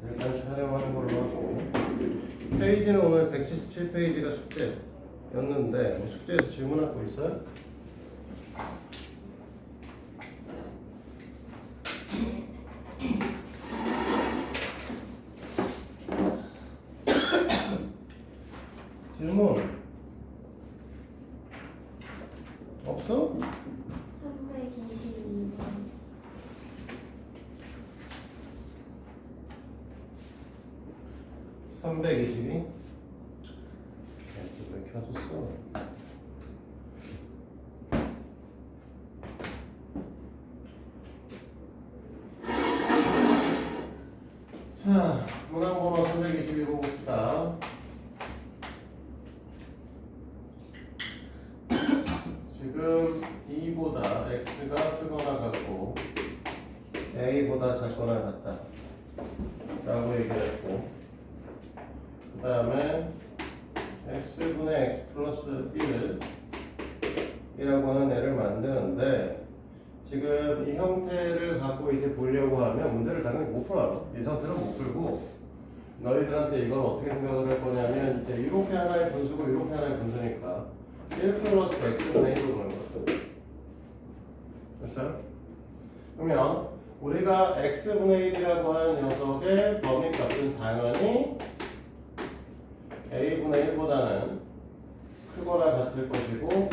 일단 촬영하는 걸로 하고 페이지는 오늘 177페이지가 숙제였는데 숙제에서 질문할 거 있어요? 질문 없어? 322번. 322? 왜 켜졌어? 자, 문항번호 322번 봅시다. 지금 2보다 x가 크거나 같고 a보다 작거나 같다 라고 얘기했고, 그 다음에 x분의 x 플러스 1이라고 하는 애를 만드는데, 지금 이 형태를 갖고 이제 보려고 하면 문제를 당연히 못 풀어요. 이 상태는 못 풀고, 너희들한테 이걸 어떻게 생각을 할 거냐면, 이제 이렇게 하나의 분수고 이렇게 하나의 분수니까 1 플러스 x분의 1로 보는 거죠. 됐어요? 그러면 우리가 x분의 1이라고 하는 녀석의 범위값은 당연히 a분의 1보다는 크거나 같을 것이고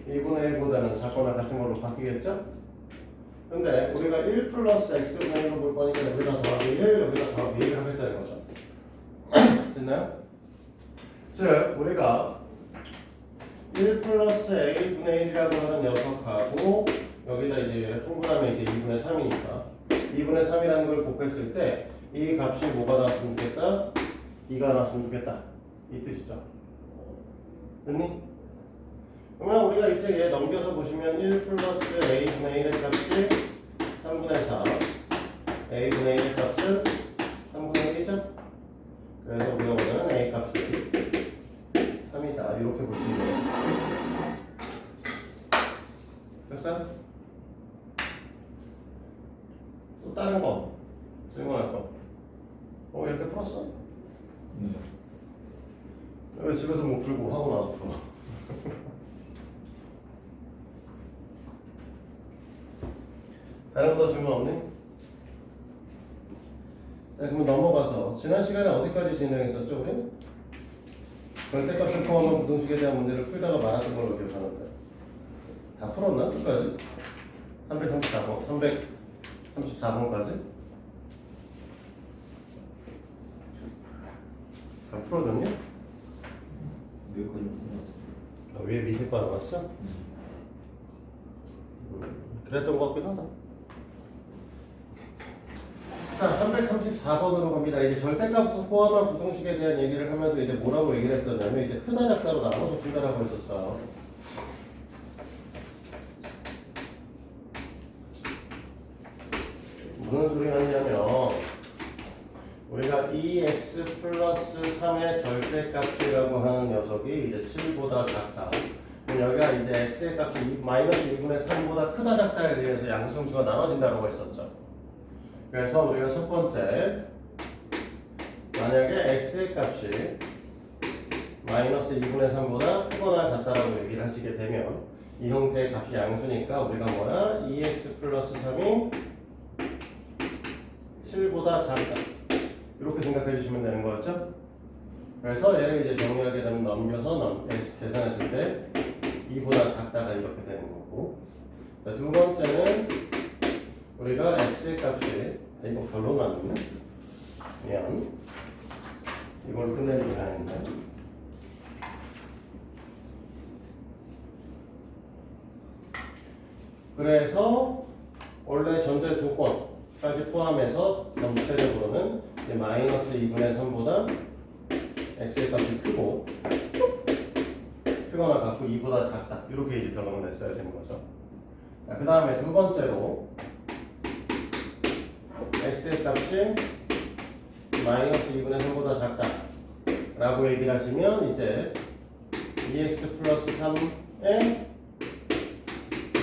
2분의 1보다는 작거나 같은 걸로 바뀌겠죠? 근데 우리가 1 플러스 x분의 1로 볼 거니까 여기다 더하기 1, 여기다 더하기 1을 하겠다는 거죠. 됐나요? 즉 우리가 1 플러스 a분의 1이라고 하는 녀석하고 여기다 이제 통분하면 이제 2분의 3이니까 2분의 3이라는 걸 곱했을 때 이 값이 뭐가 나왔으면 좋겠다? 2가 나왔으면 좋겠다. 이 뜻이죠. 됐니? 그러면 우리가 이제 얘 넘겨서 보시면 1 플러스 a분의 1의 값이 3분의 4, a분의 1의 값은 3분의 1이죠? 그래서 우리가 원하는 a 값이 3이다. 이렇게 볼 수 있네요. 됐어? 또 다른 거 질문할 거. 이렇게 풀었어? 네. 왜 집에서 못 풀고 하고 나서 풀어? 다른 거 질문 없니? 자, 그럼 넘어가서 지난 시간에 어디까지 진행했었죠, 우리? 절대값을 포함한 부등식에 대한 문제를 풀다가 말았던 걸로 기억하는데 다 풀었나? 끝까지? 334번, 334번까지? 다 풀어줬니? 여기까지 아, 위에 밑에 거 나왔어? 그랬던 것 같기도 하다. 자, 334번으로 갑니다. 이제 절대값 포함한 부등식에 대한 얘기를 하면서 이제 뭐라고 얘기를 했었냐면 이제 크다 작다로 나눠서 쓴다라고 했었어. 무슨 소리 하냐면 우리가 2x 플러스 3의 절대값이라고 하는 녀석이 이제 7보다 작다. 그럼 여기가 이제 x의 값이 마이너스 2분의 3보다 크다 작다에 대해서 양수함수가 나눠진다고 했었죠. 그래서 우리가 첫 번째, 만약에 x의 값이 마이너스 2분의 3보다 크거나 같다라고 얘기를 하시게 되면 이 형태의 값이 양수니까 우리가 뭐야? 2x 플러스 3이 7보다 작다. 이렇게 생각해 주시면 되는 거였죠? 그래서 얘를 이제 정리하게 되면 넘겨서 계산했을 때 2보다 작다가 이렇게 되는 거고, 자, 두 번째는 우리가 x의 값이 이거 별로 나누면 미안 이걸 끝내기로 하는데 그래서 원래 전제 조건까지 포함해서 전체적으로는 마이너스 2분의 3보다 x의 값이 크고 크거나 같고 2보다 작다 이렇게 이제 결론을 냈어야 되는 거죠. 자, 그 다음에 두 번째로 x의 값이 마이너스 2분의 3보다 작다 라고 얘기를 하시면 이제 2x 플러스 3에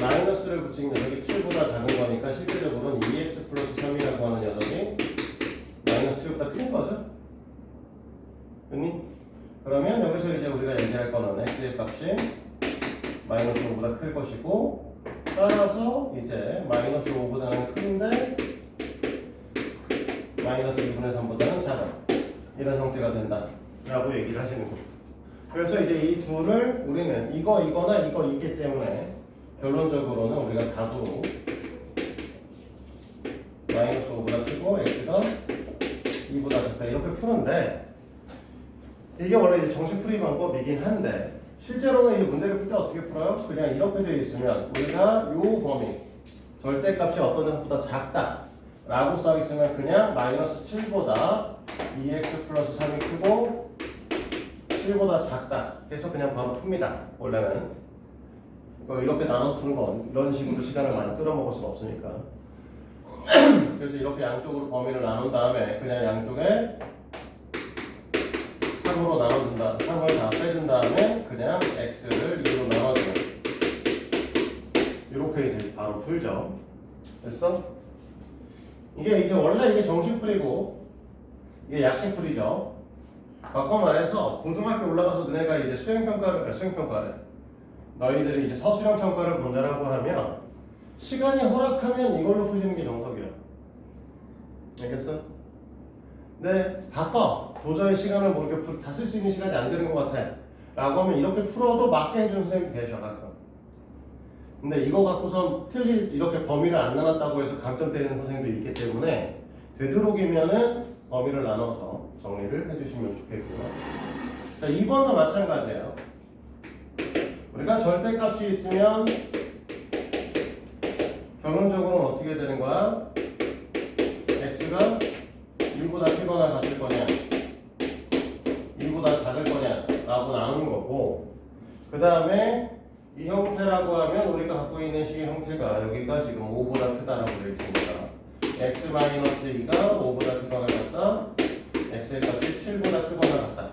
마이너스를 붙이면 여기 7보다 작은 거니까 실질적으로는 2x 값이 마이너스 5보다 클 것이고 따라서 이제 마이너스 5보다는 큰데 마이너스 2분의 3보다는 작아. 이런 형태가 된다 라고 얘기를 하시는 겁니다. 그래서 이제 이 둘을 우리는 이거나 이거 있기 때문에 결론적으로는 우리가 답으로 마이너스 5보다 크고 x가 2보다 작다 이렇게 푸는데 이게 원래 이제 정식 풀이 방법이긴 한데 실제로는 이 문제를 풀 때 어떻게 풀어요? 그냥 이렇게 되어 있으면 우리가 요 범위 절대값이 어떤 녀석보다 작다 라고 써 있으면 그냥 마이너스 7보다 2x 플러스 3이 크고 7보다 작다 해서 그냥 바로 풉니다. 원래는 이렇게 나눠 푸는 건 이런 식으로 시간을 많이 끌어먹을 수가 없으니까 그래서 이렇게 양쪽으로 범위를 나눈 다음에 그냥 양쪽에 3으로 나눠준다. 3을 다 빼준 다음에 그냥 x를 2로 나눠주면 이렇게 이제 바로 풀죠. 됐어? 이게 이제 원래 이게 정식풀이고 이게 약식풀이죠. 바꿔 말해서 고등학교 올라가서 너네가 이제 수행평가를 너희들이 이제 서술형 평가를 본다라고 하면 시간이 허락하면 이걸로 푸시는 게 정석이야. 알겠어? 네, 바빠. 도저히 시간을 뭐 이렇게 다 쓸 수 있는 시간이 안 되는 것 같아. 라고 하면 이렇게 풀어도 맞게 해주는 선생님이 계셔, 가끔. 근데 이거 갖고선 이렇게 범위를 안 나눴다고 해서 감점 때리는 선생님도 있기 때문에 되도록이면은 범위를 나눠서 정리를 해주시면 좋겠고요. 자, 2번도 마찬가지예요. 우리가 절대값이 있으면 결론적으로는 어떻게 되는 거야? x가 1보다 크거나 같을 거냐 1보다 작을 거냐 라고 나누는 거고 그 다음에 이 형태라고 하면 우리가 갖고 있는 식의 형태가 여기가 지금 5보다 크다라고 되어 있습니다. x-2가 5보다 크거나 같다 x의 값이 7보다 크거나 같다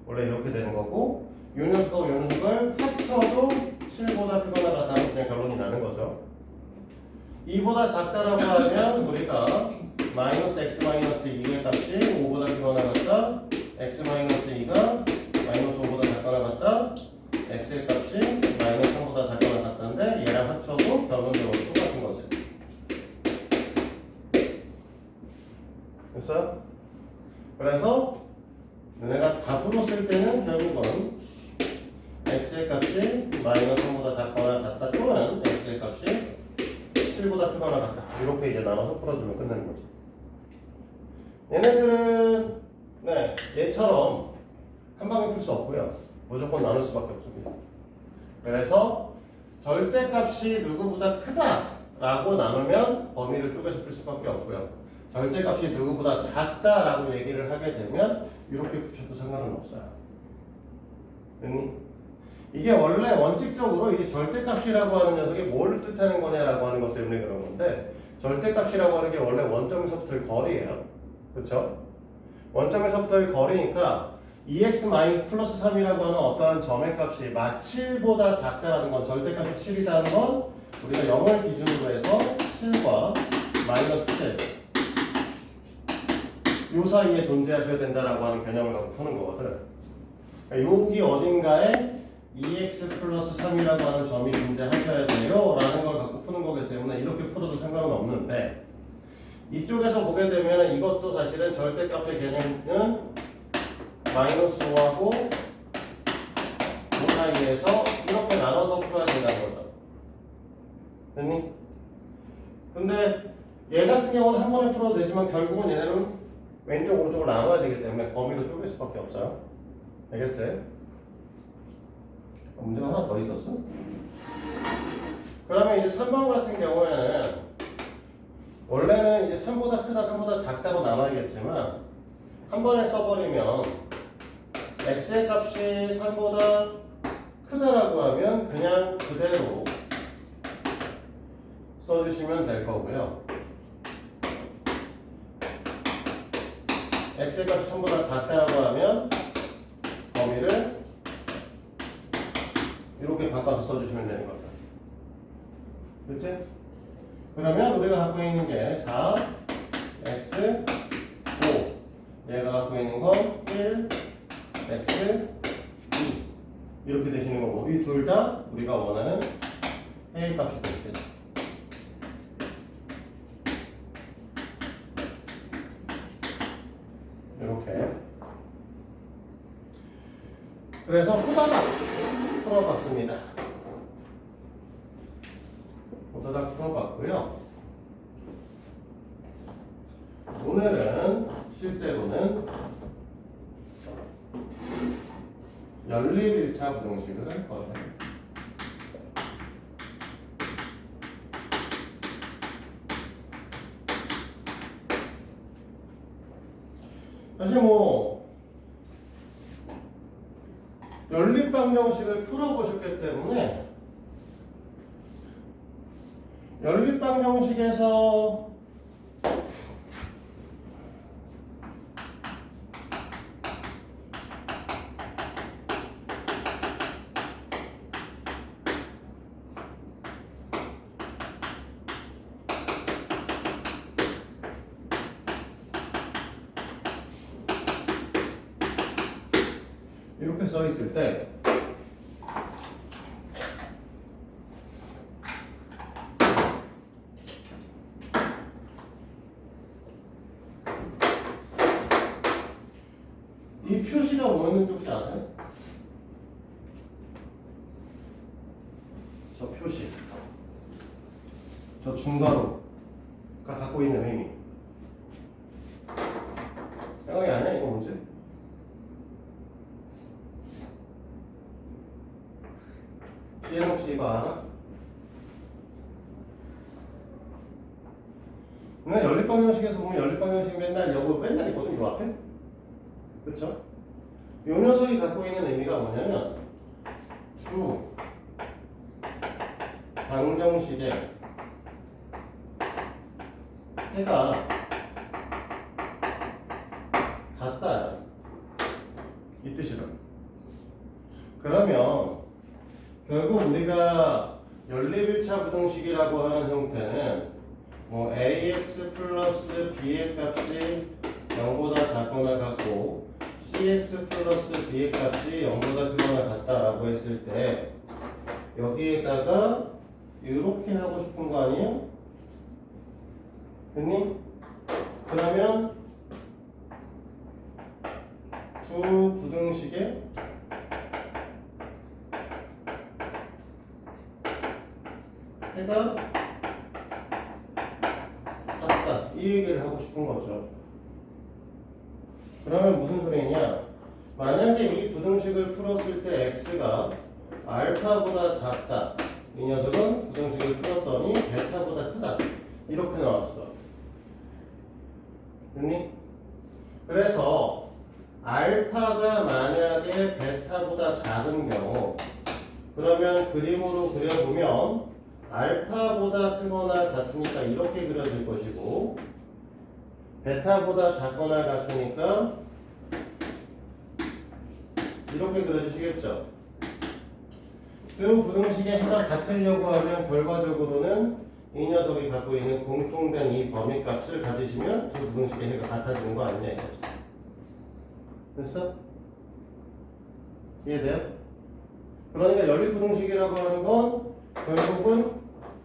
원래 이렇게 되는 거고 이 녀석과 이 녀석을 합쳐도 7보다 크거나 같다는 그냥 결론이 나는 거죠. 2보다 작다라고 하면 우리가 마이너스 x-2의 값이 5보다 크거나 같다 x-2가 마이너스 5보다 작거나 같다 x의 값이 마이너스 3보다 작거나 같다인데 얘랑 합쳐도 결론적으로 똑같은 거지. 됐어? 그래서 너네가 답으로 쓸 때는 결국은 x의 값이 마이너스 3보다 작거나 같다 또는 x의 값이 7보다 크거나 같다 이렇게 이제 나눠서 풀어주면 끝나는 거죠. 얘네들은 네 얘처럼 한 방에 풀 수 없고요. 무조건 나눌 수밖에 없습니다. 그래서 절대값이 누구보다 크다라고 나누면 범위를 쪼개서 풀 수밖에 없고요. 절대값이 누구보다 작다라고 얘기를 하게 되면 이렇게 푸셔도 상관은 없어요. 이게 원래 원칙적으로 이게 절대값이라고 하는 녀석이 뭘 뜻하는 거냐라고 하는 것 때문에 그런 건데 절대값이라고 하는 게 원래 원점에서부터의 거리예요. 그렇죠? 원점에서부터의 거리니까 2x 플러스 3이라고 하는 어떠한 점의 값이 7보다 작다라는 건 절대값이 7이라는 건 우리가 0을 기준으로 해서 7과 마이너스 7 요 사이에 존재하셔야 된다라고 하는 개념을 갖고 푸는 거거든. 여기 어딘가에 2x 플러스 3이라고 하는 점이 존재하셔야 돼요 라는 걸 갖고 푸는 거기 때문에 이렇게 풀어도 상관은 없는데 이쪽에서 보게 되면 이것도 사실은 절대값의 개념은 마이너스 5하고 5 사이에서 이렇게 나눠서 풀어야 된다는 거죠. 됐니? 근데 얘 같은 경우는 한 번에 풀어도 되지만 결국은 얘네는 왼쪽 오른쪽을 나눠야 되기 때문에 범위를 쪼갤 수밖에 없어요. 알겠지? 문제가 하나 더 있었어? 그러면 이제 3번 같은 경우에는 원래는 이제 3보다 크다, 3보다 작다로 나눠야겠지만 한 번에 써버리면 x의 값이 3보다 크다라고 하면 그냥 그대로 써주시면 될 거고요. x의 값이 3보다 작다라고 하면 범위를 이렇게 바꿔서 써주시면 되는 겁니다. 그치? 그러면 우리가 갖고 있는 게 4, x, 5 얘가 갖고 있는 건 1, x, 2 이렇게 되시는 거고 이 둘 다 우리가 원하는 A 값이 되시겠지. 이렇게. 그래서 후다닥 풀어봤습니다. 후다닥 풀어봤고요. 오늘은 실제로는 연립 1차 부등식을 할 거예요. 사실 연립 방정식을 풀어보셨기 때문에 연립 방정식에서 이렇게 써 있을 때 이 표시가 뭐였는지 혹시 아세요? 저 표시, 저 중괄호가 갖고 있는 의미 생각이 안 해? 이거 뭐지? 지혜는 혹시 이거 알아? 맨날 연립방정식에서 보면 연립방정식 맨날 여기 맨날 있거든, 요 앞에. 그쵸? 요 녀석이 갖고 있는 의미가 뭐냐면 두 방정식의 해가 같다 이 뜻이다. 그러면 결국 우리가 연립 1차 부등식이라고 하는 형태는 ax 플러스 b의 값이 0보다 작거나 같고 cx 플러스 b의 값이 0보다 크거나 같다라고 했을 때 여기에다가 이렇게 하고 싶은 거 아니에요? 됐니? 그러면 두 부등식의 해가 같다 이 얘기를 하고 싶은 거죠. 그러면 무슨 소리냐? 만약에 이 부등식을 풀었을 때 x가 알파보다 작다. 이 녀석은 부등식을 풀었더니 베타보다 크다. 이렇게 나왔어. 됐니? 그래서 알파가 만약에 베타보다 작은 경우 그러면 그림으로 그려보면 알파보다 크거나 같으니까 이렇게 그려질 것이고 베타보다 작거나 같으니까 이렇게 그려주시겠죠. 두 부등식의 해가 같으려고 하면 결과적으로는 이 녀석이 갖고 있는 공통된 이 범위값을 가지시면 두 부등식의 해가 같아지는 거 아니냐 이거죠. 됐어? 이해돼요? 그러니까 연립부등식이라고 하는 건 결국은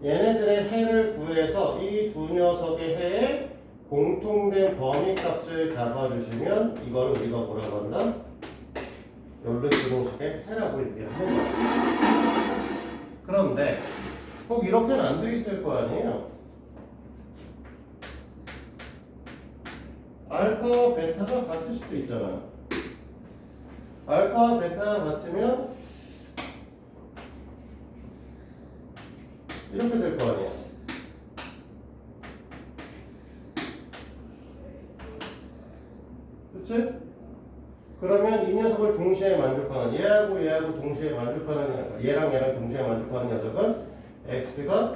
얘네들의 해를 구해서 이 두 녀석의 해에 공통된 범위값을 잡아주시면 이걸 우리가 뭐라고 한다? 연립부등식의 해라고 얘기를 하는 거야. 그런데 꼭 이렇게는 안 돼 있을 거 아니에요? 알파와 베타가 같을 수도 있잖아요. 알파와 베타가 같으면 이렇게 될 거 아니에요. 그치? 그러면 이 녀석을 동시에 만족하는 얘하고 얘하고 동시에 만족하는 얘랑 얘랑 동시에 만족하는 녀석은 x가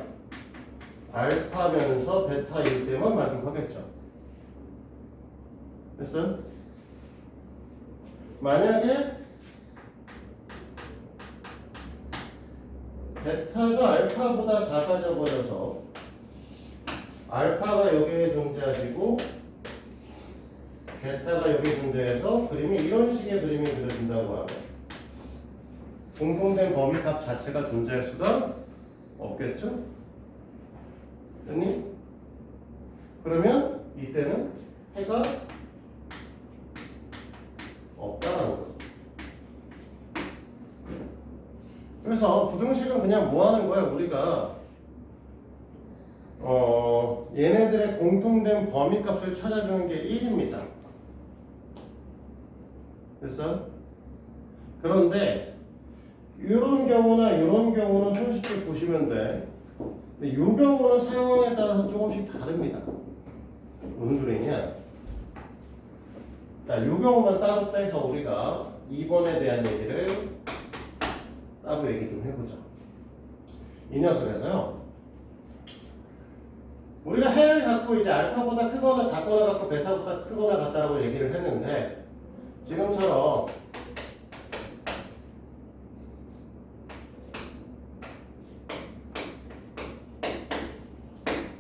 알파면서 베타일 때만 만족하겠죠. 됐어? 만약에 베타가 알파보다 작아져 버려서 알파가 여기에 존재하시고 베타가 여기에 존재해서 그림이 이런 식의 그림이 그려진다고 하면 공통된 범위값 자체가 존재할 수가 없겠죠? 됐니? 그러면 이때는 해가 없다라는 거죠. 그래서 부등식은 그냥 뭐 하는 거야? 우리가 얘네들의 공통된 범위값을 찾아주는 게 1입니다. 됐어? 그런데 이런 경우나 이런 경우는 손쉽게 보시면 돼. 근데 이 경우는 상황에 따라서 조금씩 다릅니다. 무슨 소리냐? 자, 이 경우만 따로 빼서 우리가 2번에 대한 얘기를 따로 얘기 좀 해보자. 이 녀석에서요. 우리가 해를 갖고 이제 알파보다 크거나 작거나 같고 베타보다 크거나 같다라고 얘기를 했는데 지금처럼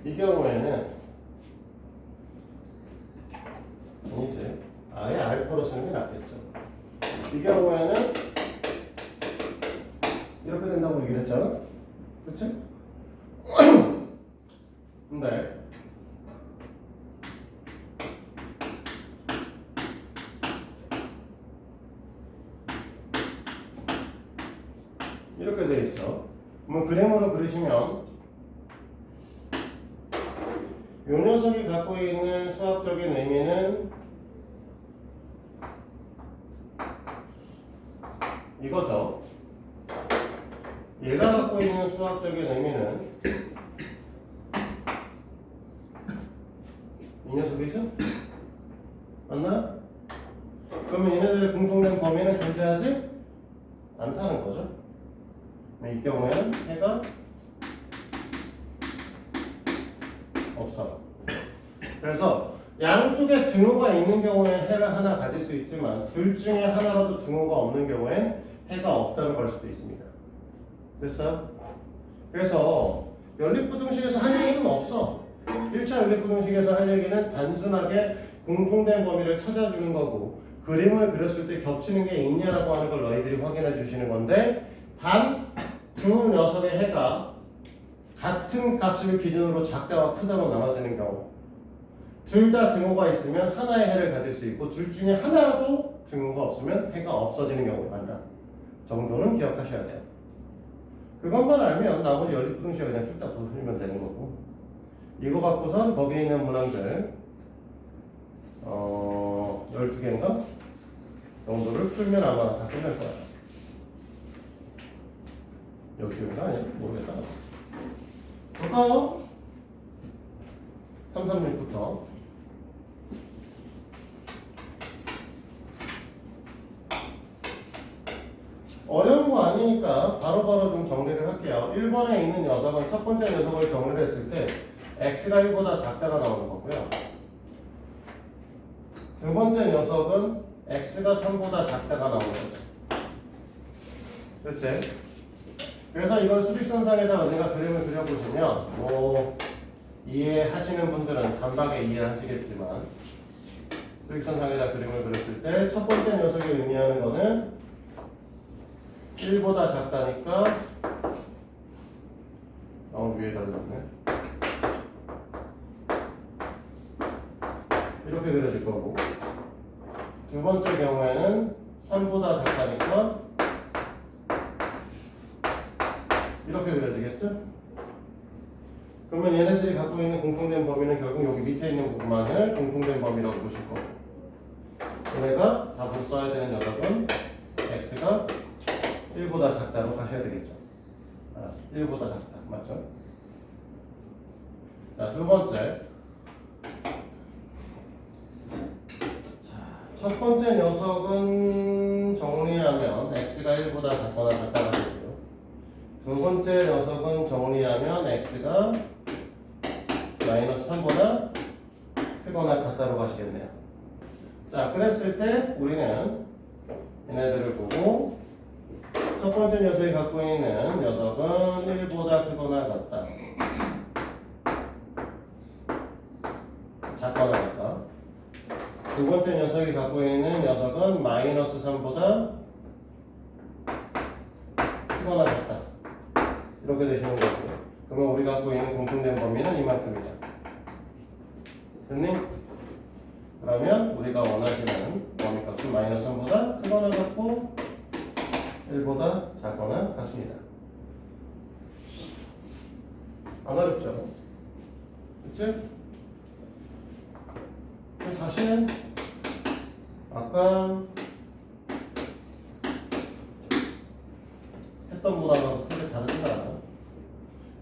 이 경우에는 아니지 아예 알파로 쓰는 게 낫겠죠. 이 경우에는 이렇게 된다고 얘기를 했잖아. 그치? 근데 이렇게 돼 있어. 그럼 그림으로 그리시면 이 녀석이 갖고 있는 수학적인 의미는 이거죠. 얘가 갖고 있는 수학적인 의미는 이 녀석이죠? 맞나? 그러면 얘네들의 공통된 범위는 존재하지 않다는 거죠. 이 경우에는 해가 없어. 그래서 양쪽에 증오가 있는 경우엔 해를 하나 가질 수 있지만 둘 중에 하나라도 증오가 없는 경우엔 해가 없다고 볼 수도 있습니다. 됐어요? 그래서 연립부등식에서 할 얘기는 없어. 1차 연립부등식에서 할 얘기는 단순하게 공통된 범위를 찾아주는 거고 그림을 그렸을 때 겹치는 게 있냐라고 하는 걸 너희들이 확인해 주시는 건데 단 두 녀석의 해가 같은 값을 기준으로 작다와 크다로 나눠지는 경우 둘 다 증오가 있으면 하나의 해를 가질 수 있고 둘 중에 하나라도 증오가 없으면 해가 없어지는 경우를 간다 정도는 기억하셔야 돼요. 그것만 알면 나머지 연립부등식을 그냥 쭉 다 풀면 되는 거고 이거 갖고선 거기에 있는 문항들 12개인가? 정도를 풀면 아마 다 끝날 거야. 12개인가? 아니야? 모르겠다. 볼까요? 336부터 어려운 거 아니니까 바로바로 좀 정리를 할게요. 1번에 있는 녀석은 첫 번째 녀석을 정리를 했을 때 x가 1보다 작다가 나오는 거고요. 두 번째 녀석은 x가 3보다 작다가 나오는 거죠. 그렇지? 그래서 이걸 수직선상에다 어디가 그림을 그려보시면 뭐 이해하시는 분들은 단박에 이해를 하시겠지만 수직선상에다 그림을 그렸을 때 첫 번째 녀석이 의미하는 거는 1보다 작다니까 위에다 넣네. 이렇게 그려질 거고 두 번째 경우에는 3보다 작다니까 이렇게 그려지겠죠? 그러면 얘네들이 갖고 있는 공통된 범위는 결국 여기 밑에 있는 부분만을 공통된 범위라고 보실 거고 얘네가 답으로 써야 되는 녀석은 x가 1보다 작다로 가셔야 되겠죠. 알았어. 1보다 작다. 맞죠? 자, 두 번째. 첫 번째 녀석은 정리하면 x가 1보다 작거나 같다가 되고요. 두 번째 녀석은 정리하면 x가 마이너스 3보다 크거나 같다로 가시겠네요. 자, 그랬을 때 우리는 얘네들을 보고 첫 번째 녀석이 갖고 있는 녀석은 1보다 크거나 같다. 작거나 같다. 두 번째 녀석이 갖고 있는 녀석은 마이너스 3보다 크거나 같다. 이렇게 되시는 거고요. 그러면 우리가 갖고 있는 공통된 범위는 이만큼이다. 됐니? 그러면 우리가 원하시는 범위값은 마이너스 3보다 크거나 같고 1보다 작거나 같습니다. 안 어렵죠? 그치? 사실 아까 했던 거랑은 크게 다르지가 않아.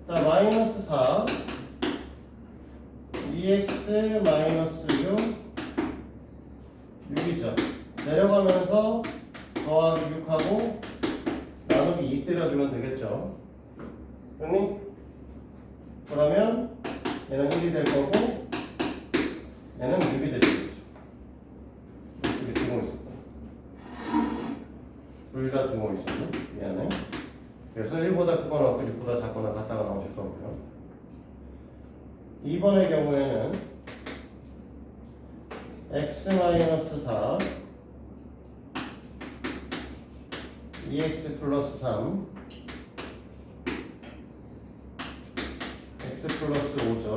자, 마이너스 4 2x 마이너스 6이죠. 내려가면서 더하기 6하고 나누기 2 때려주면 되겠죠. 그러니? 그러면 얘는 1이 될 거고 얘는 6이 될 수 있죠. 이쪽에 두고 있었다. 둘 다 두고 있었네. 미안해. 그래서 1보다 크거나 6보다 작거나 같다가 나오실 거고요. 2번의 경우에는 x-4 2x 플러스 3 x 플러스 5죠.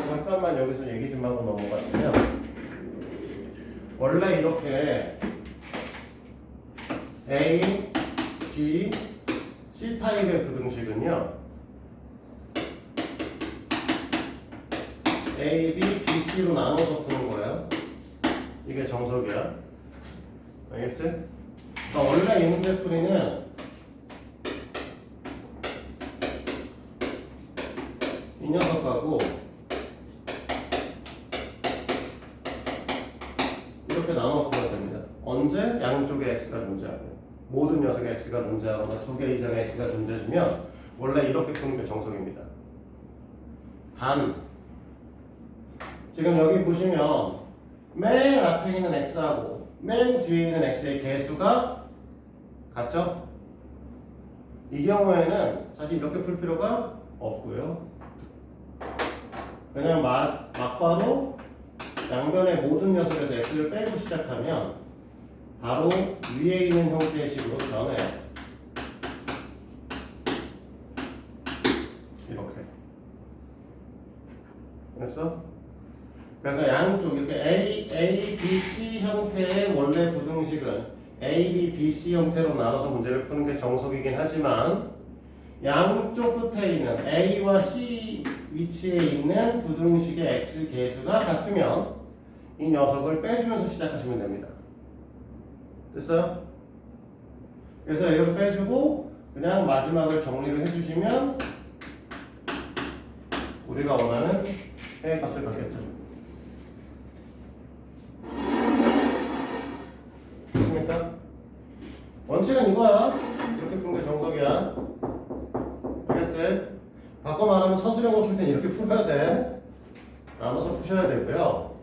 잠깐만 여기서 얘기 좀 하고 넘어가시면 원래 이렇게 A, B, C 타입의 부등식은요 A, B, B, C로 나눠서 푸는 거예요. 이게 정석이야. 알겠지? 그러니까 원래 이 문제풀이는 이 녀석하고 이렇게 나눠 풀어야 됩니다. 언제? 양쪽에 x가 존재하고 모든 녀석의 x가 존재하거나 두 개 이상의 x가 존재해주면 원래 이렇게 푸는 게 정석입니다. 단 지금 여기 보시면 맨 앞에 있는 x하고 맨 뒤에 있는 x의 개수가 같죠? 이 경우에는 사실 이렇게 풀 필요가 없고요. 그냥 막바로 양변의 모든 녀석에서 x를 빼고 시작하면 바로 위에 있는 형태의 식으로 변해요. 이렇게. 됐어? 그래서 양쪽 이렇게 A, B, C 형태의 원래 부등식은 A, B, B, C 형태로 나눠서 문제를 푸는 게 정석이긴 하지만 양쪽 끝에 있는 A와 C 위치에 있는 부등식의 x 개수가 같으면 이 녀석을 빼주면서 시작하시면 됩니다. 됐어요? 그래서 이렇게 빼주고 그냥 마지막을 정리를 해주시면 우리가 원하는 A 값을 받겠죠. 됐습니까? 원칙은 이거야. 이렇게 푸는 게 정석이야. 알겠지? 바꿔 말하면 서술형을 풀 땐 이렇게 풀어야 돼. 나눠서 푸셔야 되고요.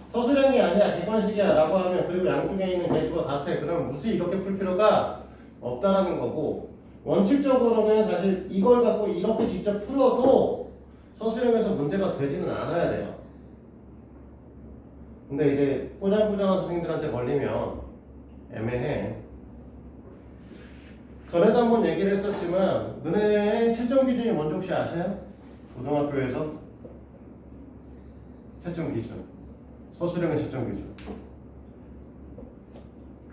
서술형이 아니야, 객관식이야 라고 하면 그리고 양쪽에 있는 개수가 같아. 그럼 굳이 이렇게 풀 필요가 없다라는 거고 원칙적으로는 사실 이걸 갖고 이렇게 직접 풀어도 서술형에서 문제가 되지는 않아야 돼요. 근데 이제 꼬장꼬장한 선생님들한테 걸리면 애매해. 전에도 한번 얘기를 했었지만 너네 채점 기준이 뭔지 혹시 아세요? 고등학교에서 채점 기준 서술형의 채점 기준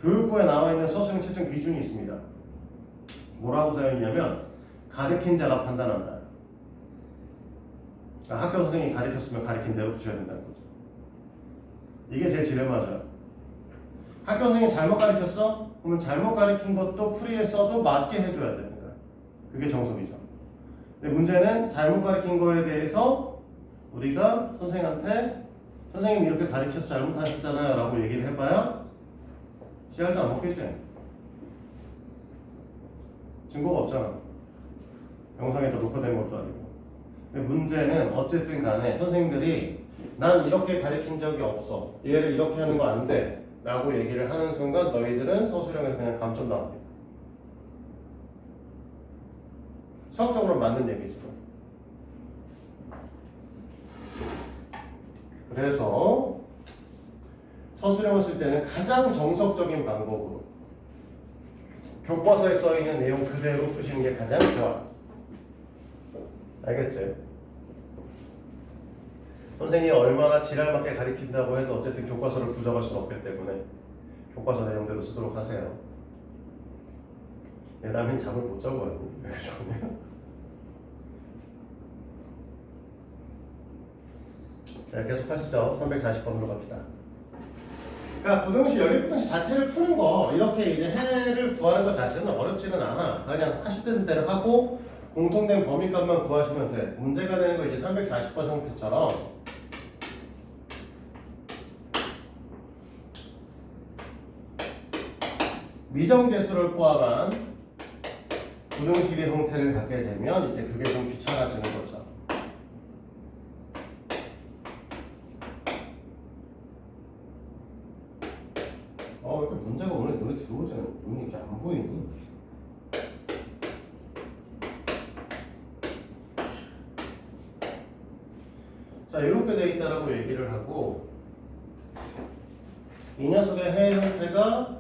교육부에 나와 있는 서술형 채점 기준이 있습니다. 뭐라고 써있냐면 가르친 자가 판단한다. 그러니까 학교 선생님이 가르쳤으면 가르친 대로 푸셔야 된다는 거죠. 이게 제일 딜레마죠. 학교 선생님이 잘못 가르쳤어? 그러면 잘못 가르친 것도 풀이에 써도 맞게 해줘야 됩니다. 그게 정석이죠. 근데 문제는 잘못 가르친 거에 대해서 우리가 선생님한테 선생님이 이렇게 가르쳐서 잘못하셨잖아요 라고 얘기를 해봐야 씨알도 안 먹겠지. 증거가 없잖아. 영상에다 녹화된 것도 아니고. 근데 문제는 어쨌든 간에 선생님들이 난 이렇게 가르친 적이 없어. 얘를 이렇게 하는 거 안 돼. 라고 얘기를 하는 순간 너희들은 서술형에서 그냥 감점당합니다. 수학적으로 맞는 얘기죠. 그래서 서술형을 쓸 때는 가장 정석적인 방법으로 교과서에 써있는 내용 그대로 푸시는 게 가장 좋아. 알겠지? 선생님이 얼마나 지랄맞게 가르친다고 해도 어쨌든 교과서를 부정할 수는 없기 때문에 교과서 내용대로 쓰도록 하세요. 남인 잠을 못 자고 왔니? 왜 그러냐? 자, 계속 하시죠. 340번으로 갑시다. 그러니까 부등식, 연립부등식 자체를 푸는 거, 이렇게 이제 해를 구하는 것 자체는 어렵지는 않아. 그냥 하시던 대로 하고 공통된 범위값만 구하시면 돼. 문제가 되는 거 이제 340번 형태처럼 미정계수를 포함한 부등식의 형태를 갖게 되면 이제 그게 좀 귀찮아지는 거죠. 이렇게 문제가 오늘 눈에 들어오잖아요. 눈이 이렇게 안 보이니? 자, 이렇게 돼 있다라고 얘기를 하고 이 녀석의 해 형태가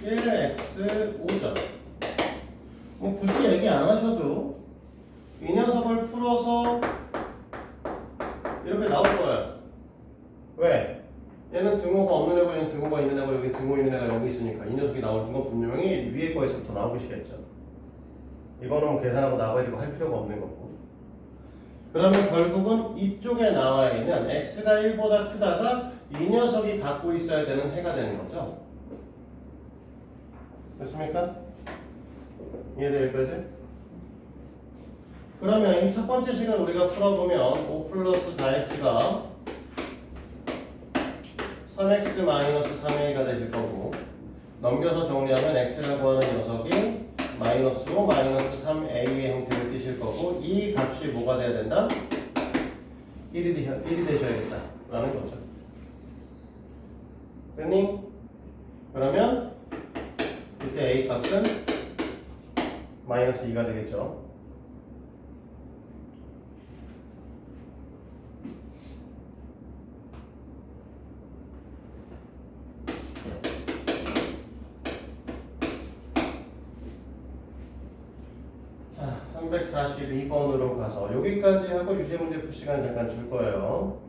1x5죠. 뭐 굳이 얘기 안 하셔도 이 녀석을 풀어서 이렇게 나올 거예요. 왜? 얘는 등호가 없는 애고 얘는 등호가 있는 애고 여기 등호 있는 애가 여기 있으니까 이 녀석이 나오는 건 분명히 위에 거에서부터 나오시겠죠. 이거는 뭐 계산하고 나가지고 할 필요가 없는 거고. 그러면 결국은 이쪽에 나와 있는 x가 1보다 크다가 이 녀석이 갖고 있어야 되는 해가 되는 거죠. 됐습니까? 이해돼요, 여기까지? 그러면 이 첫 번째 시간 우리가 풀어보면 5 플러스 4x가 3x 마이너스 3a가 되실 거고 넘겨서 정리하면 x라고 하는 녀석이 마이너스 5 마이너스 3a의 형태를 띠실 거고 이 값이 뭐가 돼야 된다? 1이 되셔야겠다 라는 거죠. 됐니? 그러면 이때 a 값은 마이너스 2가 되겠죠. 자, 342번으로 가서 여기까지 하고 유제문제 풀 시간 잠깐 줄 거예요.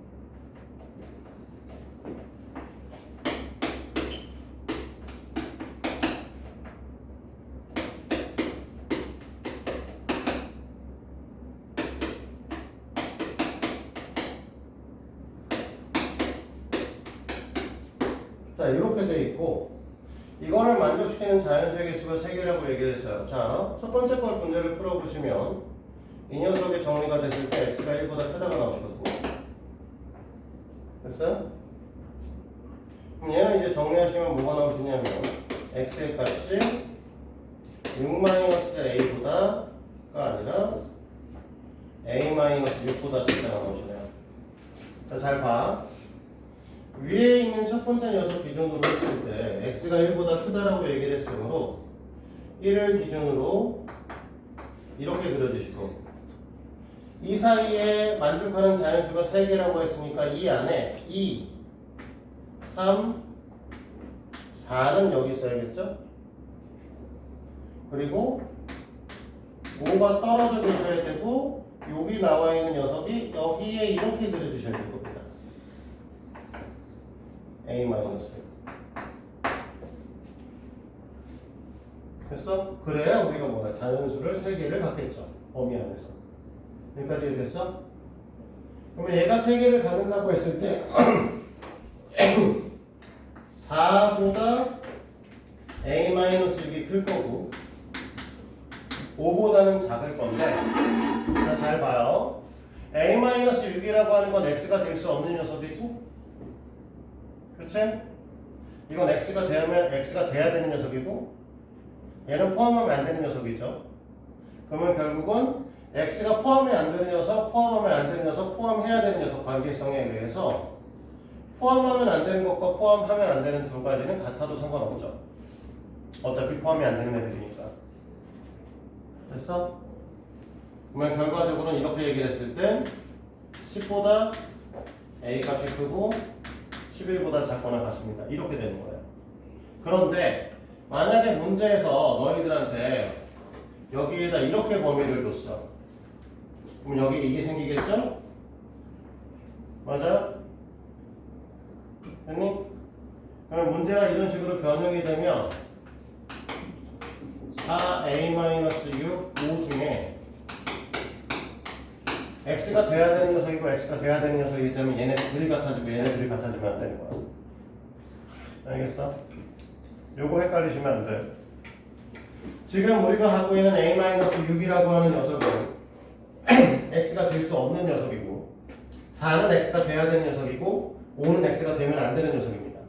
자, 이렇게 돼 있고 이거를 만족시키는 자연수의 개수가 3개라고 얘기했어요. 자, 첫 번째 걸 문제를 풀어보시면 이 녀석의 정리가 됐을 때 x가 1보다 크다가 나오시거든요. 됐어요? 그럼 얘는 이제 정리하시면 뭐가 나오시냐면 x의 값이 6-a보다가 아니라 a-6보다 작다가 나오시네요. 자, 잘 봐. 위에 있는 첫 번째 녀석 기준으로 했을 때 x가 1보다 크다라고 얘기를 했으므로 1을 기준으로 이렇게 그려주시고 이 사이에 만족하는 자연수가 3개라고 했으니까 이 안에 2, 3, 4는 여기 있어야겠죠? 그리고 5가 떨어져 계셔야 되고 여기 나와 있는 녀석이 여기에 이렇게 그려주셔야 될 겁니다. a 마이너스 됐어? 그래야 우리가 뭐야? 자연수를 3개를 갖겠죠. 범위 안에서. 여기까지 됐어? 그러면 얘가 3개를 갖는다고 했을 때 4보다 a-6이 클 거고 5보다는 작을 건데 자, 잘 봐요. a-6이라고 하는 건 x가 될 수 없는 녀석이지? 그치? 이건 x가 돼야 되는 녀석이고 얘는 포함하면 안 되는 녀석이죠. 그러면 결국은 x가 포함이 안 되는 녀석, 포함하면 안 되는 녀석, 포함해야 되는 녀석 관계성에 의해서 포함하면 안 되는 것과 포함하면 안 되는 두 가지는 같아도 상관없죠. 어차피 포함이 안 되는 애들이니까. 됐어? 그러면 결과적으로는 이렇게 얘기를 했을 때 10보다 a 값이 크고 11보다 작거나 같습니다. 이렇게 되는 거예요. 그런데 만약에 문제에서 너희들한테 여기에다 이렇게 범위를 줬어. 그럼 여기 이게 생기겠죠? 맞아요? 됐니? 그럼 문제가 이런 식으로 변형이 되면 4a-6, 5 중에 x가 돼야 되는 녀석이고 x가 돼야 되는 녀석이기 때문에 얘네 둘이 같아지고 얘네 둘이 같아지면 안 되는 거야. 알겠어? 요거 헷갈리시면 안 돼. 지금 우리가 하고 있는 a-6이라고 하는 녀석은 x가 될 수 없는 녀석이고 4는 x가 돼야 되는 녀석이고 5는 x가 되면 안 되는 녀석입니다.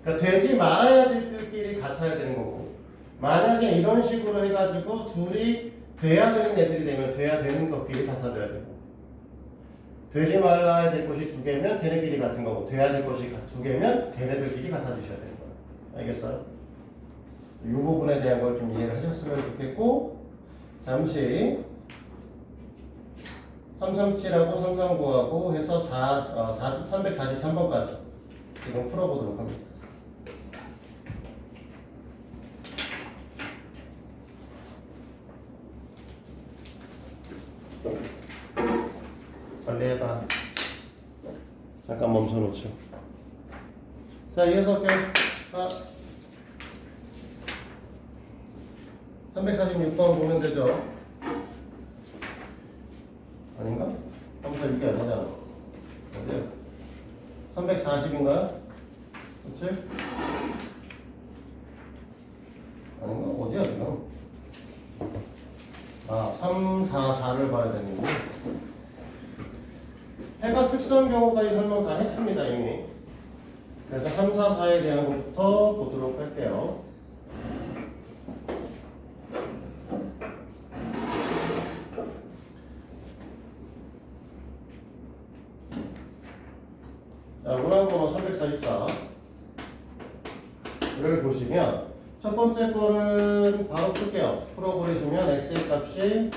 그러니까 되지 말아야 될 들끼리 같아야 되는 거고 만약에 이런 식으로 해가지고 둘이 돼야 되는 애들이 되면 돼야 되는 것끼리 같아져야 되고 되지 말아야 될 것이 두 개면 걔네끼리 같은 거고 돼야 될 것이 두 개면 걔네들끼리 같아지셔야 되는 거예요. 알겠어요? 이 부분에 대한 걸 좀 이해를 하셨으면 좋겠고 잠시 337하고 339하고 해서 343번까지 지금 풀어보도록 합니다. 빨리 해봐. 잠깐 멈춰놓죠. 자, 이어서 346번 보면 되죠. 아닌가? 346이 아니잖아. 어디야? 340인가? 그치? 아닌가? 어디야 지금? 344를 봐야 되는데 해가 특수한 경우까지 설명 다 했습니다 이미. 그래서 344에 대한 것부터 보도록 할게요. 자, 문항번호 344를 보시면 첫 번째 거는 바로 풀게요. 풀어버리시면 x의 값이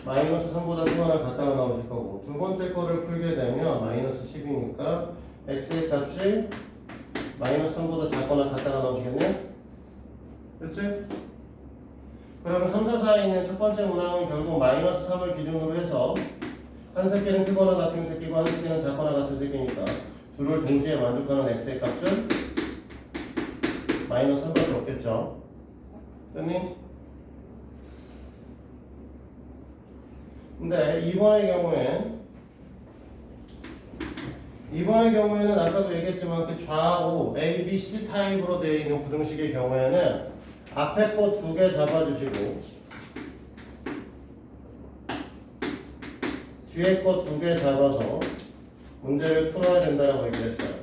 마이너스 3보다 크거나 같다가 나오실 거고 두 번째 거를 풀게 되면 마이너스 10이니까 x의 값이 마이너스 3보다 작거나 같다가 나오시겠네? 그치? 그러면 3, 4, 4에 있는 첫 번째 문항은 결국 마이너스 3을 기준으로 해서 한 새끼는 크거나 같은 새끼고 한 새끼는 작거나 같은 새끼니까 둘을 동시에 만족하는 x의 값은 마이너스 3밖에 없겠죠. 됐니? 근데 이번의 경우에는 아까도 얘기했지만 그 좌우 A, B, C 타입으로 되어 있는 부등식의 경우에는 앞에 거 두 개 잡아주시고 뒤에 거 두 개 잡아서 문제를 풀어야 된다고 얘기했어요.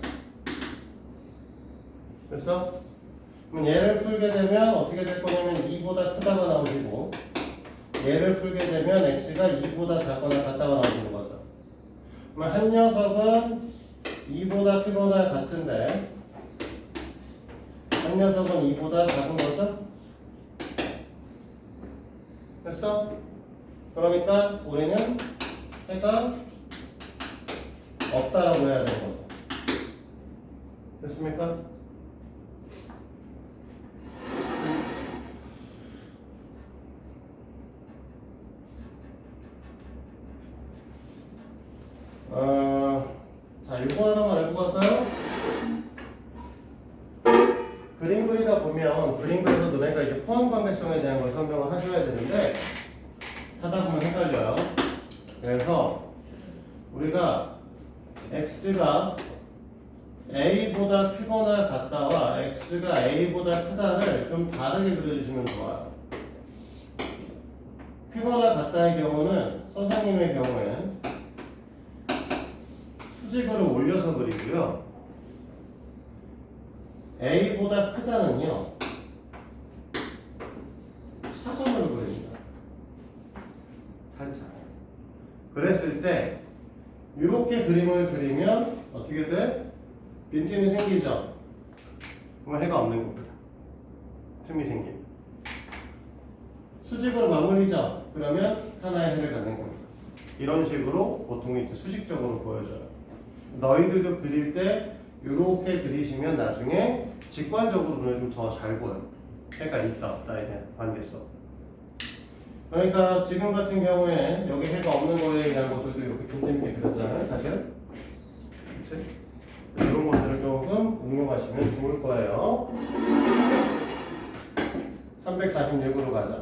됐어? 그럼 얘를 풀게 되면 어떻게 될 거냐면 2보다 크다가 나오시고 얘를 풀게 되면 x가 2보다 작거나 같다가 나오시는 거죠. 그럼 한 녀석은 2보다 크거나 같은데 한 녀석은 2보다 작은 거죠? 됐어? 그러니까 우리는 해가 없다라고 해야 되는 거죠. 됐습니까? 자, 이거 하나만 알고 갈까요? 그림 그리다 보면 그림 그려서 너네가 이제 포함 관계성에 대한 걸 설명을 하셔야 되는데 하다 보면 헷갈려요. 그래서 우리가 x가 a보다 크거나 같다와 x가 a보다 크다를 좀 다르게 그려주시면 좋아요. 크거나 같다의 경우는 선생님의 경우에는 수직으로 올려서 그리고요. a보다 크다는요. 사선으로 그립니다. 살짝. 그랬을 때 이렇게 그림을 그리면 어떻게 돼? 빈틈이 생기죠? 그럼 해가 없는 겁니다. 틈이 생깁니다. 수직으로 맞물리죠? 그러면 하나의 해를 갖는 겁니다. 이런 식으로 보통 이제 수식적으로 보여져요. 너희들도 그릴 때 이렇게 그리시면 나중에 직관적으로 눈에 좀 더 잘 보여요. 해가 있다 없다에 대한 관계성. 그러니까 지금 같은 경우에 여기 해가 없는 거에 대한 것들도 이렇게 좀 재밌게 그렸잖아요, 사실. 그치? 이런 것들을 조금 응용하시면 좋을 거예요. 346으로 가자.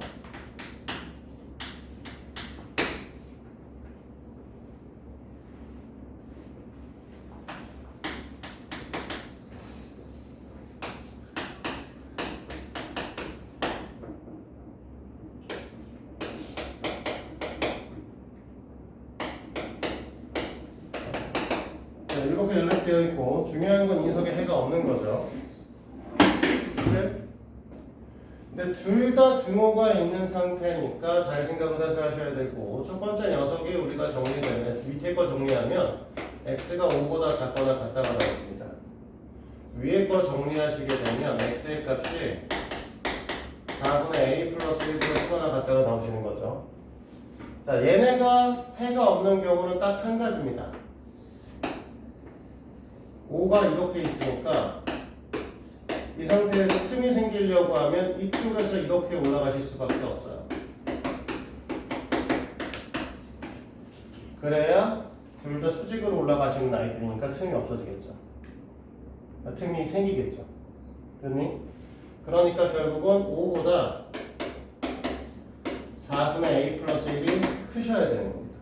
이렇게 연락되어 있고 중요한 건 이 속에 해가 없는 거죠. 근데 둘 다 등호가 있는 상태니까 잘 생각을 해서 하셔야 되고 첫 번째 녀석이 우리가 정리되면 밑에 거 정리하면 x가 5보다 작거나 같다가 나왔습니다. 위에 거 정리하시게 되면 x의 값이 4분의 a 플러스 1보다 크거나 같다가 나오시는 거죠. 자, 얘네가 해가 없는 경우는 딱 한 가지입니다. 5가 이렇게 있으니까 이 상태에서 틈이 생기려고 하면 이쪽에서 이렇게 올라가실 수밖에 없어요. 그래야 둘 다 수직으로 올라가시는 아이들이니까 틈이 없어지겠죠. 틈이 생기겠죠. 그렇니? 그러니까 결국은 5보다 4분의 a 플러스 1이 크셔야 되는 겁니다.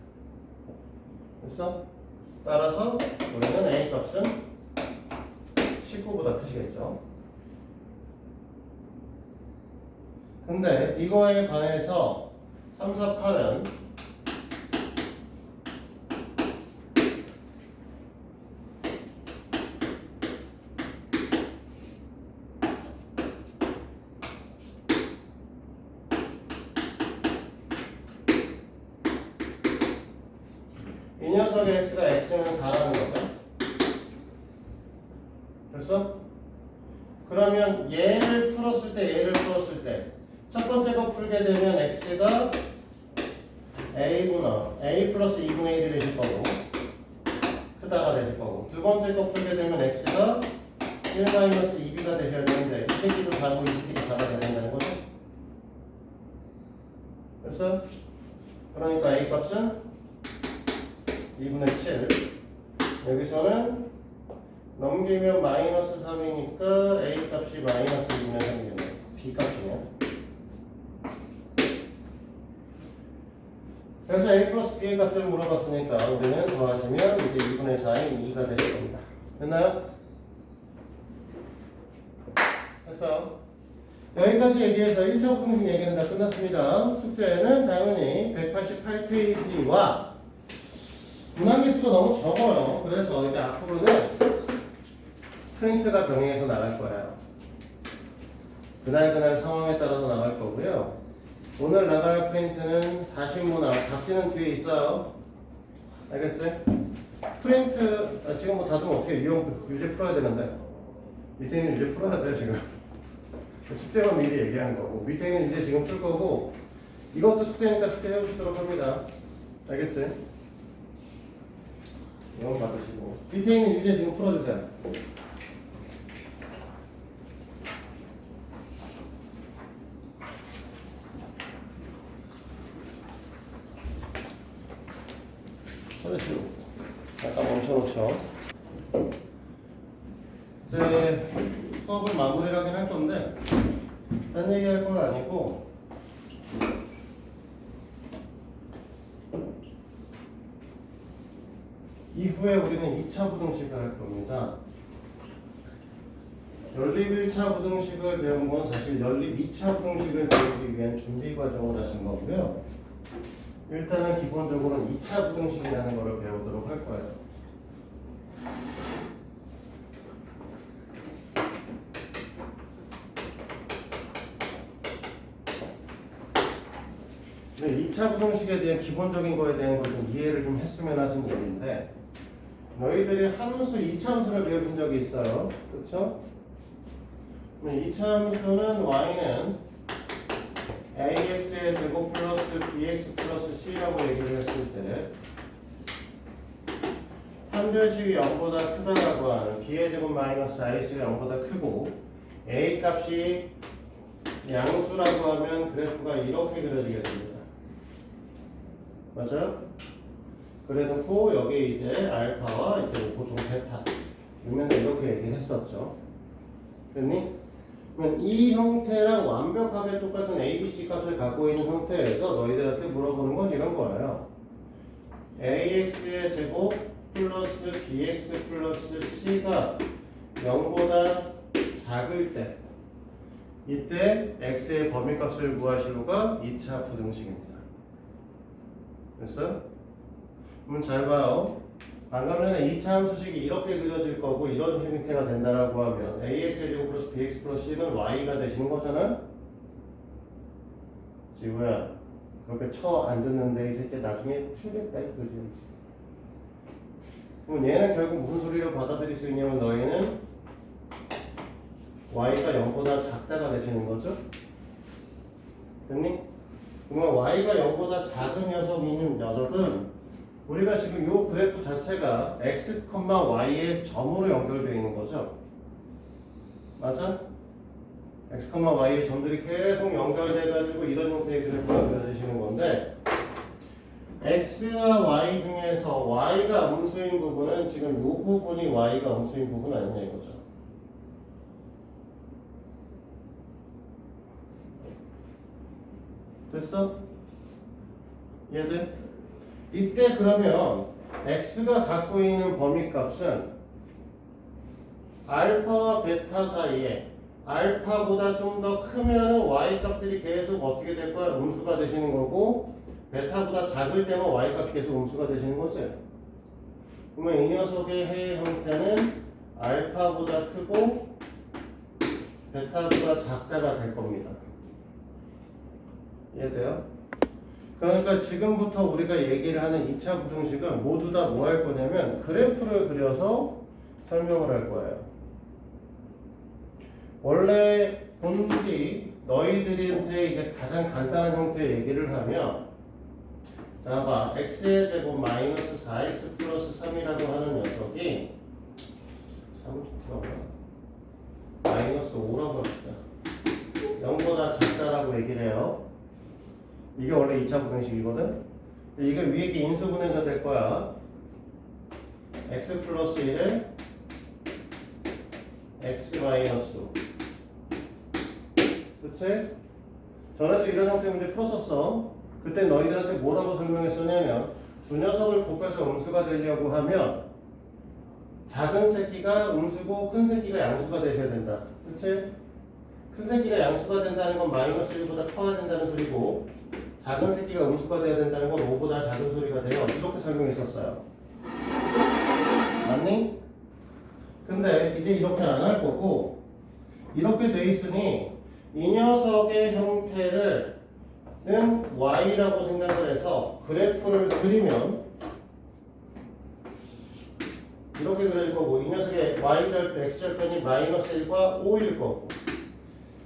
됐어? 따라서 우리는 a 값은 19보다 크시겠죠. 근데 이거에 반해서 3, 4, 8은 이 녀석의 x가 x는 4라는 거죠. 됐어? 그러면 얘를 풀었을 때 얘를 풀었을 때 첫 번째 거 풀게 되면 x가 a분의 a 플러스 2분의 1이 되실 거고 크다가 되실 거고 두 번째 거 풀게 되면 x가 1 마이너스 2b가 되셔야 되는데 이 새끼도 4고 이 새끼도 4가 돼야 된다는 거죠. 됐어? 그러니까 a 값은 2분의 7 여기서는 넘기면 마이너스 3이니까 a 값이 마이너스 2분의 3이겠네. b 값이면. 그래서 a 플러스 b의 값을 물어봤으니까 우리는 더하시면 이제 2분의 4인 2가 되실 겁니다. 됐나요? 됐어. 여기까지 얘기해서 1차 공식 얘기는 다 끝났습니다. 숙제는 당연히 188페이지와 문항기수가 너무 적어요. 그래서 이제 앞으로는 프린트가 병행해서 나갈 거예요. 그날 상황에 따라서 나갈 거고요. 오늘 나갈 프린트는 40문항, 각지는 뒤에 있어요. 알겠지? 프린트, 지금 뭐 다들 어떻게 유제 풀어야 되는데? 밑에 있는 유제 풀어야 돼, 지금. 숙제만 미리 얘기한 거고. 밑에 있는 유제 지금 풀 거고. 이것도 숙제니까 숙제 해보시도록 합니다. 알겠지? 이건 받으시고. 밑에 있는 유제 지금 풀어주세요. 그렇죠. 잠깐 멈춰놓죠. 이제 수업을 마무리를 하긴 할 건데 딴 얘기 할 건 아니고 이후에 우리는 2차 부등식을 할 겁니다. 연립 1차 부등식을 배운 건 사실 연립 2차 부등식을 배우기 위한 준비 과정을 하신 거고요. 일단은 기본적으로는 2차 부등식이라는 것을 배우도록 할 거예요. 근데 2차 부등식에 대한 기본적인 거에 대한 걸 좀 이해를 좀 했으면 하신 얘기인데 너희들이 함수 2차 함수를 배우신 적이 있어요. 그렇죠? 2차 함수는 y는 ax의 제곱 플러스 bx 플러스 c라고 얘기를 했을 때 판별식이 0보다 크다라고 하는 b의 제곱 마이너스 iC가 0보다 크고 a 값이 양수라고 하면 그래프가 이렇게 그려지게 됩니다. 맞아요? 그래놓고 여기 이제 알파와 이제 보통 베타 맨날 이렇게 얘기했었죠. 됐니? 그러면 이 형태랑 완벽하게 똑같은 ABC 값을 갖고 있는 형태에서 너희들한테 물어보는 건 이런 거예요. AX의 제곱 플러스 BX 플러스 C가 0보다 작을 때 이때 X의 범위값을 구하시오가 2차 부등식입니다. 됐어? 그럼 잘 봐요. 방금 전에 2차 함수식이 이렇게 그려질 거고 이런 형태가 된다라고 하면 AX의 제곱 플러스 BX 플러스 C는 Y가 되시는 거잖아? 지우야 그렇게 쳐 앉았는데 이 새끼 나중에 틀렸다 이거지. 그럼 얘는 결국 무슨 소리로 받아들일 수 있냐면 너희는 Y가 0보다 작다가 되시는 거죠? 됐니? 그러면 Y가 0보다 작은 녀석은 우리가 지금 이 그래프 자체가 x, y의 점으로 연결되어 있는 거죠. 맞아? x, y의 점들이 계속 연결돼가지고 이런 형태의 그래프가 그려지시는 건데 x와 y 중에서 y가 음수인 부분은 지금 이 부분이 y가 음수인 부분 아니냐 이거죠. 됐어? 이해돼? 이때 그러면 x가 갖고 있는 범위값은 알파와 베타 사이에 알파보다 좀 더 크면 y 값들이 계속 어떻게 될 거야? 음수가 되시는 거고 베타보다 작을 때만 y 값이 계속 음수가 되시는 거지. 그러면 이 녀석의 해의 형태는 알파보다 크고 베타보다 작다가 될 겁니다. 이해돼요? 그러니까 지금부터 우리가 얘기를 하는 2차 부등식은 모두 다 뭐 할 거냐면 그래프를 그려서 설명을 할 거예요. 원래 본디 너희들한테 이제 가장 간단한 형태의 얘기를 하면 자 봐 x의 제곱 마이너스 4x 플러스 3이라고 하는 녀석이 3은 좋더라고요. 마이너스 5라고 합시다. 0보다 작다라고 얘기를 해요. 이게 원래 2차 부등식이거든? 이게 위에 게 인수분해가 될 거야. x 플러스 1에 x 마이너스 5. 그치? 전에도 이런 형태 문제 풀었었어. 그때 너희들한테 뭐라고 설명했었냐면 두 녀석을 곱해서 음수가 되려고 하면 작은 새끼가 음수고 큰 새끼가 양수가 되셔야 된다. 그치? 큰 새끼가 양수가 된다는 건 마이너스 1보다 커야 된다는 소리고 작은 새끼가 음수가 돼야 된다는 건 5보다 작은 소리가 돼요. 이렇게 설명했었어요. 맞니? 근데 이제 이렇게 안 할 거고 이렇게 돼 있으니 이 녀석의 형태를 y라고 생각을 해서 그래프를 그리면 이렇게 그려질 거고 이 녀석의 x절편이 마이너스 1과 5일 거고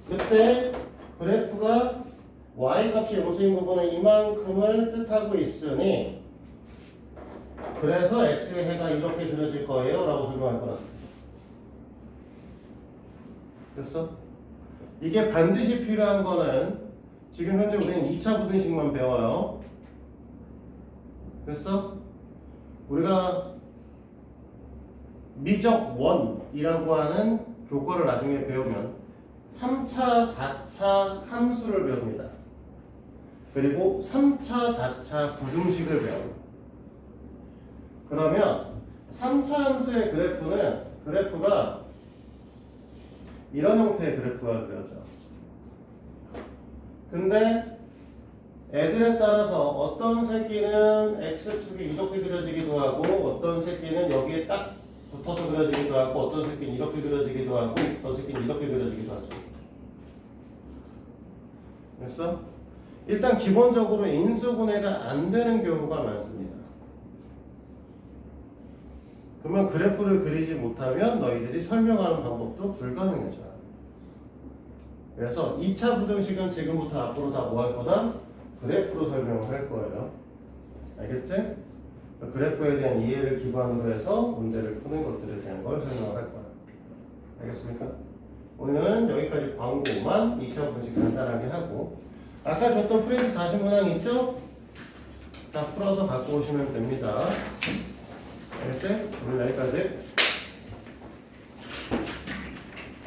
그때 그래프가 y값이 음수인 부분은 이만큼을 뜻하고 있으니 그래서 x의 해가 이렇게 그려질 거예요 라고 설명할 거라. 됐어? 이게 반드시 필요한 거는 지금 현재 우리는 2차 부등식만 배워요. 됐어? 우리가 미적 원이라고 하는 교과를 나중에 배우면 3차, 4차 함수를 배웁니다. 그리고 3차, 4차 부등식을 배워요. 그러면 3차 함수의 그래프가 이런 형태의 그래프가 그려져. 근데 애들에 따라서 어떤 새끼는 x축이 이렇게 그려지기도 하고 어떤 새끼는 여기에 딱 붙어서 그려지기도 하고 어떤 새끼는 이렇게 그려지기도 하고 어떤 새끼는 이렇게 그려지기도 하죠. 됐어? 일단 기본적으로 인수분해가 안 되는 경우가 많습니다. 그러면 그래프를 그리지 못하면 너희들이 설명하는 방법도 불가능해져요. 그래서 2차 부등식은 지금부터 앞으로 다 뭐 할 거다? 그래프로 설명을 할 거예요. 알겠지? 그래프에 대한 이해를 기반으로 해서 문제를 푸는 것들에 대한 걸 설명을 할 거야. 알겠습니까? 오늘은 여기까지 광고만 2차 분식 간단하게 하고 아까 줬던 프린트 40문항 있죠? 다 풀어서 갖고 오시면 됩니다. 알겠어요? 오늘 여기까지.